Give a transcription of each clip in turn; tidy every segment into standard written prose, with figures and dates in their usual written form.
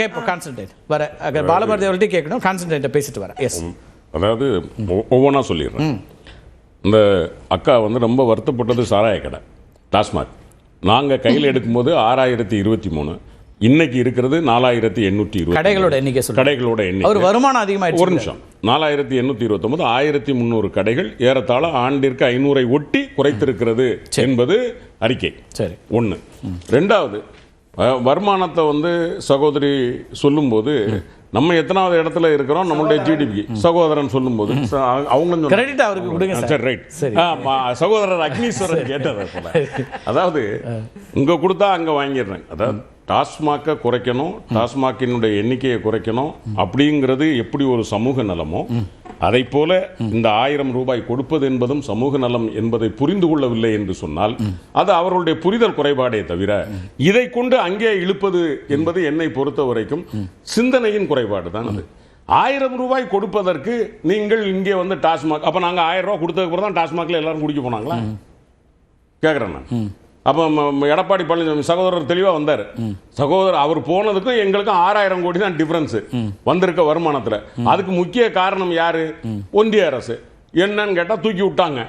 கேட்போம். கான்சன்ட்ரேட் வர பாலபாரதி அவர்கிட்ட கேட்கணும். கான்சன்ட்ரேட்டை பேசிட்டு வரேன். எஸ், அதாவது ஒவ்வொன்றா சொல்லிடுறேன். இந்த அக்கா வந்து ரொம்ப வருத்தப்பட்டது சாராய கடை டாஸ்மாக். நாங்கள் கையில் எடுக்கும்போது 6023, இன்னைக்கு இருக்கிறது 4820 கடைகளோட எண்ணிக்கை. கடைகளோட எண்ணிக்கை. ஒரு வருமானம் அதிகமாக ஒரு நிமிஷம். 4829, 1300 கடைகள் ஏறத்தாழ ஆண்டிற்கு 500 ஒட்டி குறைத்திருக்கிறது என்பது அறிக்கை. சரி, ஒன்று. ரெண்டாவது, வருமானத்தை வந்து சகோதரி சொல்லும்போது நம்ம எத்தனாவது இடத்துல இருக்கிறோம் நம்மளுடைய ஜிடிபி சகோதரன் சொல்லும்போது அவங்க கிரெடிட் அவருக்கு கொடுங்க. சரி, ரைட். சகோதரர் அக்னீஸ்வரன் கேட்டது. அதாவது இங்க கொடுத்தா அங்க வாங்கிடுறேன். அதாவது டாஸ்மாகை குறைக்கணும், டாஸ்மாகினுடைய எண்ணிக்கையை குறைக்கணும் அப்படிங்கிறது எப்படி ஒரு சமூக நலமோ அதை போல இந்த 1000 ரூபாய் கொடுப்பது என்பதும் சமூக நலம் என்பதை புரிந்து கொள்ளவில்லை என்று சொன்னால் அது அவர்களுடைய புரிதல் குறைபாடே தவிர இதை கொண்டு அங்கே இழுப்பது என்பது என்னை பொறுத்த வரைக்கும் சிந்தனையின் குறைபாடு தான். அது 1000 ரூபாய் கொடுப்பதற்கு நீங்கள் இங்கே வந்து டாஸ்மாக், அப்ப நாங்க 1000 ரூபாய் கொடுத்ததுக்கு அப்புறம் தான் டாஸ்மாக்ல எல்லாரும் குடிக்க போனாங்களா கேட்கிறேன் நான். அப்போ எடப்பாடி பழனிசாமி சகோதரர் தெளிவாக வந்தார். சகோதரர் அவர் போனதுக்கும் எங்களுக்கும் 6000 கோடி தான் டிஃபரன்ஸ் வந்திருக்க வருமானத்தில். அதுக்கு முக்கிய காரணம் யாரு? ஒன்றிய அரசு. என்னன்னு கேட்டால் தூக்கி விட்டாங்க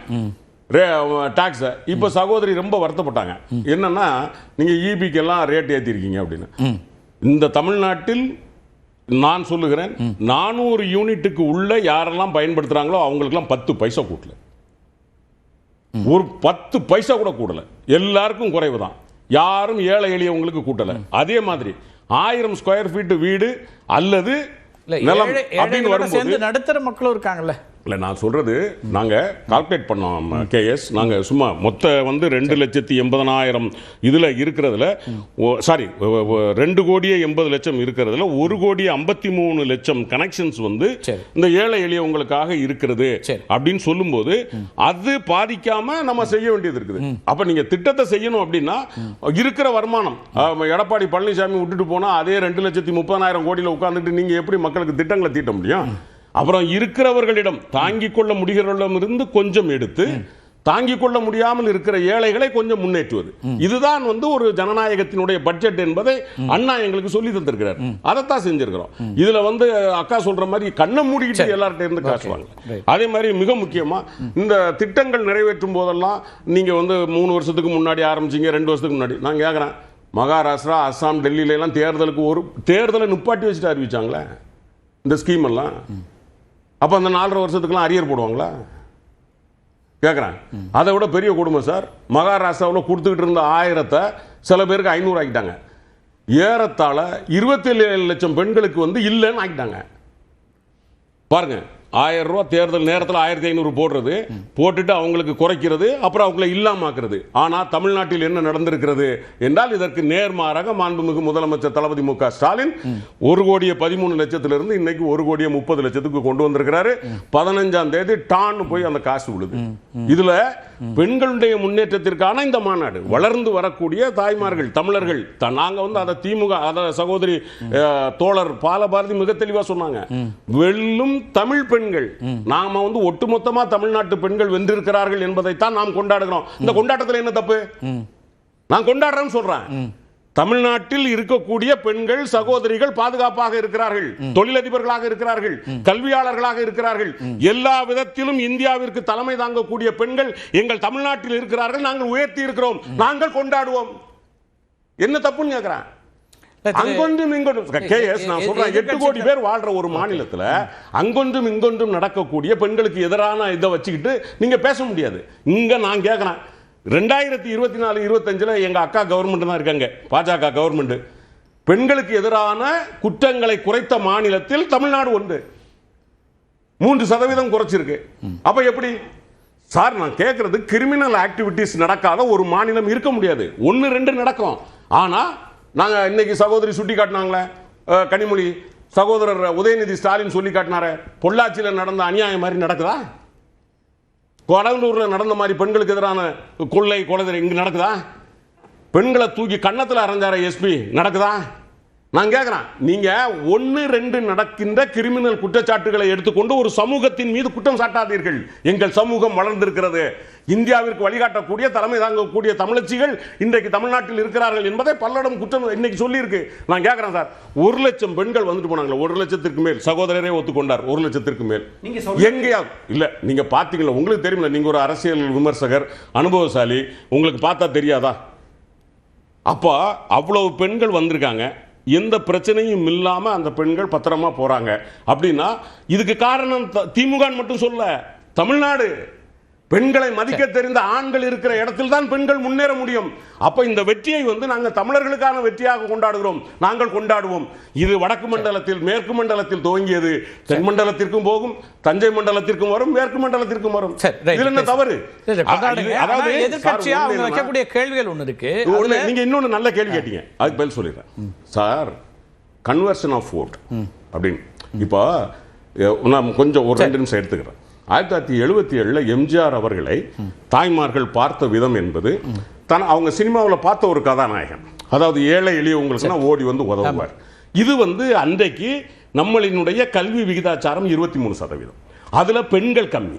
டாக்ஸை. இப்போ சகோதரி ரொம்ப வருத்தப்பட்டாங்க. என்னன்னா நீங்க ஈபிக்கெல்லாம் ரேட் ஏற்றிருக்கீங்க அப்படின்னு. இந்த தமிழ்நாட்டில் நான் சொல்லுகிறேன் 400 யூனிட்டுக்கு உள்ள யாரெல்லாம் பயன்படுத்துறாங்களோ அவங்களுக்கெல்லாம் 10 பைசா கூட்டல, ஒரு 10 பைசா கூட கூடல. எல்லாருக்கும் குறைவு தான். யாரும் ஏழை எளியவங்களுக்கு கூட்டல. அதே மாதிரி 1000 ஸ்கொயர் ஃபீட் வீடு அல்லது நிலம் அப்படின்னு வரும்போது நடுத்தர மக்களும் இருக்காங்கல்ல. இல்லை, நான் சொல்றது நாங்க கால்குலேட் பண்ணோம் கேஎஸ். நாங்க சும்மா மொத்த வந்து 2,80,000 இதுல இருக்கிறதுல சாரி 2,80,00,000 இருக்கிறதுல 1,53,00,000 கனெக்ஷன்ஸ் வந்து இந்த ஏழை எளியவங்களுக்காக இருக்கிறது அப்படின்னு சொல்லும்போது அது பாதிக்காம நம்ம செய்ய வேண்டியது இருக்குது. அப்ப நீங்க திட்டத்தை செய்யணும் அப்படின்னா இருக்கிற வருமானம் எடப்பாடி பழனிசாமி விட்டுட்டு போனா அதே 2,30,000 கோடியில் உட்கார்ந்துட்டு நீங்க எப்படி மக்களுக்கு திட்டங்களை தீட்ட முடியும்? அப்புறம் இருக்கிறவர்களிடம் தாங்கிக் கொள்ள முடிகிறவர்களிடமிருந்து கொஞ்சம் எடுத்து தாங்கிக் கொள்ள முடியாமல் இருக்கிற ஏழைகளை கொஞ்சம் முன்னேற்றுவது. இதுதான் வந்து ஒரு ஜனநாயகத்தினுடைய பட்ஜெட் என்பதை அண்ணா எங்களுக்கு சொல்லி தந்திருக்கிறார். அதைத்தான் செஞ்சிருக்கிறோம். இதுல வந்து அக்கா சொல்ற மாதிரி கண்ணை மூடிக்கிட்டு எல்லார்ட்ட இருந்து காசுவாங்க. அதே மாதிரி மிக முக்கியமா இந்த திட்டங்கள் நிறைவேற்றும் போதெல்லாம் நீங்க வந்து 3 வருஷத்துக்கு முன்னாடி ஆரம்பிச்சீங்க, 2 வருஷத்துக்கு முன்னாடி. நான் கேட்கிறேன், மகாராஷ்டிரா, அஸ்ஸாம், டெல்லியில எல்லாம் தேர்தலுக்கு ஒரு தேர்தலை நிப்பாட்டி வச்சுட்டு அறிவிச்சாங்களே இந்த ஸ்கீம் எல்லாம். அப்ப அந்த 4.5 வருஷத்துக்குலாம் அரியர் போடுவாங்களா கேட்குறேன். அதை விட பெரிய கொடுமை சார். மகாராஷ்டிராவில் கொடுத்துக்கிட்டு இருந்த 1000 சில பேருக்கு 500 ஆக்கிட்டாங்க. ஏறத்தாழ 27 லட்சம் பெண்களுக்கு வந்து இல்லைன்னு ஆக்கிட்டாங்க. பாருங்க, 1000 ரூபா தேர்தல் நேரத்தில் 1500 போடுறது, போட்டுட்டு அவங்களுக்கு குறைக்கிறது, அப்புறம் அவங்கள இல்லாமாக்குறது. ஆனால் தமிழ்நாட்டில் என்ன நடந்திருக்கிறது என்றால் இதற்கு நேர்மாறாக மாண்புமிகு முதலமைச்சர் தளபதி மு க ஸ்டாலின் 1,13,00,000 இன்னைக்கு 1,30,00,000 கொண்டு வந்திருக்கிறாரு. 15ஆம் தேதி டான்னு போய் அந்த காசு விழுது. இதுல பெண்களுடைய முன்னேற்றத்திற்கான இந்த மாநாடு, வளர்ந்து வரக்கூடிய தாய்மார்கள் தமிழர்கள். நாங்க வந்து அதை திமுக அதை சகோதரி தோழர் பாலபாரதி மிக தெளிவா சொன்னாங்க. வெல்லும் தமிழ் பெண்கள், நாம வந்து ஒட்டுமொத்தமா தமிழ்நாட்டு பெண்கள் வென்றிருக்கிறார்கள் என்பதைத்தான் நாம் கொண்டாடுகிறோம். இந்த கொண்டாட்டத்தில் என்ன தப்பு? நான் கொண்டாடுறேன்னு சொல்றேன். தமிழ்நாட்டில் இருக்கக்கூடிய பெண்கள் சகோதரிகள் பாதுகாப்பாக இருக்கிறார்கள், தொழிலதிபர்களாக இருக்கிறார்கள், கல்வியாளர்களாக இருக்கிறார்கள். எல்லா விதத்திலும் இந்தியாவிற்கு தலைமை தாங்கக்கூடிய பெண்கள் எங்கள் தமிழ்நாட்டில் இருக்கிறார்கள். நாங்கள் உயர்த்தி இருக்கிறோம், நாங்கள் கொண்டாடுவோம். என்ன தப்புன்னு கேட்கிறேன். அங்கொன்றும் இங்கொன்றும் கேஎஸ் நான் சொல்றேன், 8 கோடி பேர் வாழ்ற ஒரு மாநிலத்தில் அங்கொன்றும் இங்கொன்றும் நடக்கக்கூடிய பெண்களுக்கு எதிரான இதை வச்சுக்கிட்டு நீங்க பேச முடியாது. இங்க நான் கேட்கிறேன், 2024-25 எங்க அக்கா கவர்மெண்ட் தான் இருக்காங்க, பாஜக கவர்மெண்ட். பெண்களுக்கு எதிரான குற்றங்களை குறைத்த மாநிலத்தில் தமிழ்நாடு ஒன்று. 3% குறைச்சிருக்கு. அப்ப எப்படி சார்? நான் கேட்கறது, கிரிமினல் ஆக்டிவிட்டிஸ் நடக்காத ஒரு மாநிலம் இருக்க முடியாது. 1-2 நடக்கும். ஆனா நாங்க இன்னைக்கு சகோதரி சுட்டி காட்டினாங்களே, கனிமொழி சகோதரர் உதயநிதி ஸ்டாலின் சொல்லி காட்டினார, பொள்ளாச்சியில் நடந்த அநியாயம் மாதிரி நடக்குதா? கடலூர்ல நடந்த மாதிரி பெண்களுக்கு எதிரான கொள்ளை கொலை இங்க நடக்குதா? பெண்களை தூக்கி கன்னத்தில் அரைஞ்சார எஸ்பி நடக்குதா? நான் கேட்கிறேன், நீங்க 1-2 நடக்கின்ற கிரிமினல் குற்றச்சாட்டுகளை எடுத்துக்கொண்டு ஒரு சமூகத்தின் மீது குற்றம் சாட்டாதீர்கள். எங்கள் சமூகம் வளர்ந்திருக்கிறது, இந்தியாவிற்கு வழிகாட்டக்கூடிய தலைமை தாங்கக்கூடிய தமிழச்சிகள் இன்றைக்கு தமிழ்நாட்டில் இருக்கிறார்கள் என்பதை பல்லடம் குற்றம் இன்னைக்கு சொல்லி இருக்கு. நான் கேட்கிறேன் சார், 1 லட்சம் பெண்கள் வந்துட்டு போனாங்களா? 1 லட்சத்திற்கு மேல் சகோதரரே ஒத்துக்கொண்டார். 1 லட்சத்திற்கு மேல் எங்கேயாவது இல்ல? நீங்க பாத்தீங்களா? உங்களுக்கு தெரியுமில்ல, நீங்க ஒரு அரசியல் விமர்சகர், அனுபவசாலி, உங்களுக்கு பார்த்தா தெரியாதா? அப்போ அவ்வளவு பெண்கள் வந்திருக்காங்க, எந்த பிரச்சனையும் இல்லாம அந்த பெண்கள் பத்திரமா போறாங்க அப்படின்னா இதுக்கு காரணம் திமுக மட்டும் சொல்ல, தமிழ்நாடு. பெண்களை மதிக்க தெரிந்த ஆண்கள் இருக்கிற இடத்தில் தான் பெண்கள் முன்னேற முடியும். அப்ப இந்த வெற்றியை நாங்கள் தமிழர்களுக்கான வெற்றியாக கொண்டாடுகிறோம், நாங்கள் கொண்டாடுவோம். இது வடக்கு மண்டலத்தில் மேற்கு மண்டலத்தில் துவங்கியது, தென் மண்டலத்திற்கும் போகும், தஞ்சை மண்டலத்திற்கும் வரும், மேற்கு மண்டலத்திற்கும் வரும். இதுல என்ன தவறு? அதாவது எதிர்க்கட்சியா அவங்க வைக்கக்கூடிய கேள்விகள் ஒன்று இருக்கு. நீங்க இன்னொன்னு நல்ல கேள்வி கேட்டீங்க, அதுக்கு பதில் சொல்லிடுறேன் சார். கன்வர்ஷன் ஆஃப் வோட் அப்படின்னு இப்போ நான் கொஞ்சம் ஒரு 2 நிமிஷம் எடுத்துக்கிறேன். 1977 எம்ஜிஆர் அவர்களை தாய்மார்கள் பார்த்த விதம் என்பது அவங்க சினிமாவில் பார்த்த ஒரு கதாநாயகன், அதாவது ஏழை எளியவங்களுக்குன்னா ஓடி வந்து உதவுவார். இது அன்றைக்கு நம்மளினுடைய கல்வி விகிதாச்சாரம் 23%, அதுல பெண்கள் கம்மி.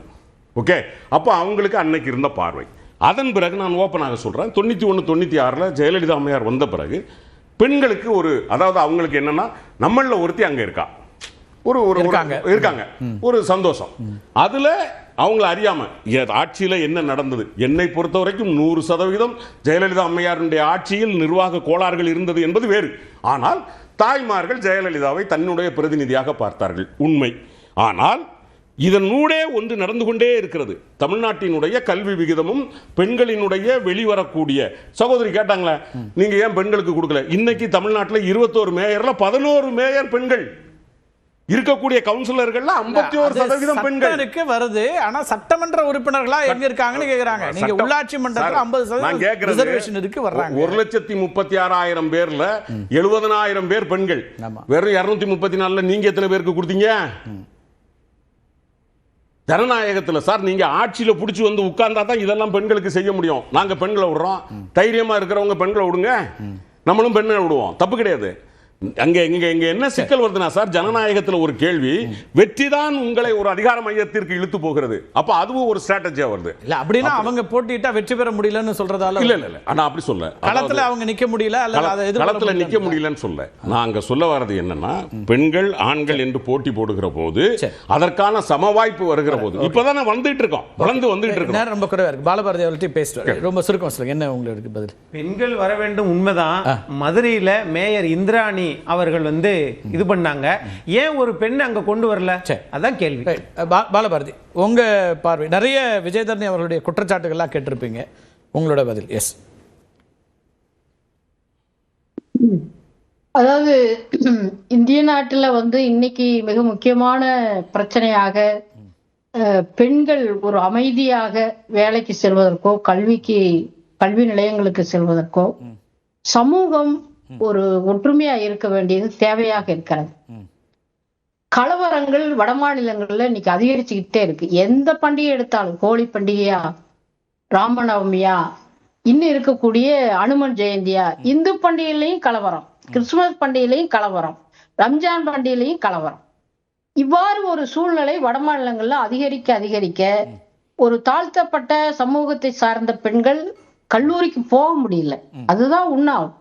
ஓகே, அப்போ அவங்களுக்கு அன்னைக்கு இருந்த பார்வை. அதன் பிறகு நான் ஓப்பனாக சொல்றேன், 91, 96 ஜெயலலிதா அம்மையார் வந்த பிறகு பெண்களுக்கு அதாவது அவங்களுக்கு என்னன்னா, நம்மள ஒருத்தி அங்க இருக்கா, இருக்காங்க, ஒரு சந்தோஷம். அதுல அவங்கள அறியாம ஆட்சியில என்ன நடந்தது, என்னை பொறுத்த வரைக்கும் 100% ஜெயலலிதா அம்மையாருடைய ஆட்சியில் நிர்வாக கோளாறுகள் இருந்தது என்பது வேறு. ஆனால் தாய்மார்கள் ஜெயலலிதாவை தன்னுடைய பிரதிநிதியாக பார்த்தார்கள், உண்மை. ஆனால் இதனூடே ஒன்று நடந்து கொண்டே இருக்கிறது. தமிழ்நாட்டினுடைய கல்வி விகிதமும் பெண்களினுடைய வெளிவரக்கூடிய சகோதரி கேட்டாங்களே, நீங்க ஏன் பெண்களுக்கு கொடுக்கல? இன்னைக்கு தமிழ்நாட்டில் 21 மேயர்ல 11 மேயர் பெண்கள், இருக்கக்கூடிய கவுன்சிலர்கள்ல 51% பெண்கள் வருது. ஆனா சட்டமன்ற உறுப்பினர்களா எங்க இருக்காங்கன்னு கேக்குறாங்க. நீங்க உள்ளாட்சி மன்றத்துல 50% ரிசர்வேஷன் இருக்கு வர்றாங்க. 1,36,000 பேர்ல 70,000 பேர் பெண்கள். வெறும் 234ல நீங்க எத்தனை பேருக்கு கொடுத்தீங்க? ஜனநாயகத்துல சார் நீங்க ஆட்சியில புடிச்சு உட்கார்ந்தா தான் இதெல்லாம் பெண்களுக்கு செய்ய முடியும். நாங்க பெண்களை விடுறோம், தைரியமா இருக்கிறவங்க பெண்களை விடுங்க, நம்மளும் பெண்களை விடுவோம், தப்பு கிடையாது. அங்க என்ன சிக்கல் வருதுன்னா சார், ஜனநாயகத்தில் ஒரு கேள்வி, வெற்றிதான் உங்களை ஒரு அதிகார மையத்திற்கு இழுத்து போகிறது. அப்ப அதுவும் ஒரு ஸ்ட்ராட்டஜியா வருது. இல்ல அப்படின்னா அவங்க போட்டிட்டா வெற்றி பெற முடியலன்னு சொல்றதால இல்ல ஆனா அப்படி சொல்ல, களத்துல அவங்க நிக்க முடியல, களத்துல நிக்க முடியலன்னு சொல்ல. நான் அங்க சொல்ல வர்றது என்னன்னா, பெண்கள் ஆண்கள் என்று போட்டி போடுகிற போது அதற்கான சம வாய்ப்பு வருகிற போது இப்பதான் வந்துட்டு இருக்கோம், வந்துட்டு இருக்கோம். ரொம்ப குறைவா இருக்கு. பாலபாரதி அவர்கள்ட்ட பேசுறாரு, ரொம்ப சுருக்கம் சொல்லுங்க, என்ன உங்களுக்கு பதில்? பெண்கள் வர வேண்டும், உண்மைதான். மதுரையில மேயர் இந்திராணி அவர்கள் இது பண்ணாங்க, ஏன் ஒரு பெண் அங்க கொண்டு வரல? அதான் கேள்வி. பாலபாரதி, உங்க பார்வை, நிறைய விஜயதரணி அவர்களுடைய குற்றச்சாட்டுகள்லாம் கேட்டிருப்பீங்க, உங்களோட பதில்? எஸ். அதாவது இந்திய நாட்டுல இன்னைக்கு மிக முக்கியமான பிரச்சனையாக பெண்கள் ஒரு அமைதியாக வேலைக்கு செல்வதற்கோ கல்வி நிலையங்களுக்கு செல்வதற்கோ சமூகம் ஒரு ஒற்றுமையா இருக்க வேண்டியது தேவையாக இருக்கிறது. கலவரங்கள் வட மாநிலங்கள்ல இன்னைக்கு அதிகரிச்சுக்கிட்டே இருக்கு. எந்த பண்டிகை எடுத்தாலும், ஹோலி பண்டிகையா, ராமநவமியா, இன்னும் இருக்கக்கூடிய அனுமன் ஜெயந்தியா, இந்து பண்டிகையிலையும் கலவரம், கிறிஸ்துமஸ் பண்டிகையிலையும் கலவரம், ரம்ஜான் பண்டிகையிலையும் கலவரம். இவ்வாறு ஒரு சூழ்நிலை வட மாநிலங்கள்ல அதிகரிக்க ஒரு தாழ்த்தப்பட்ட சமூகத்தை சார்ந்த பெண்கள் கல்லூரிக்கு போக முடியல. அதுதான் உண்ணாகும்.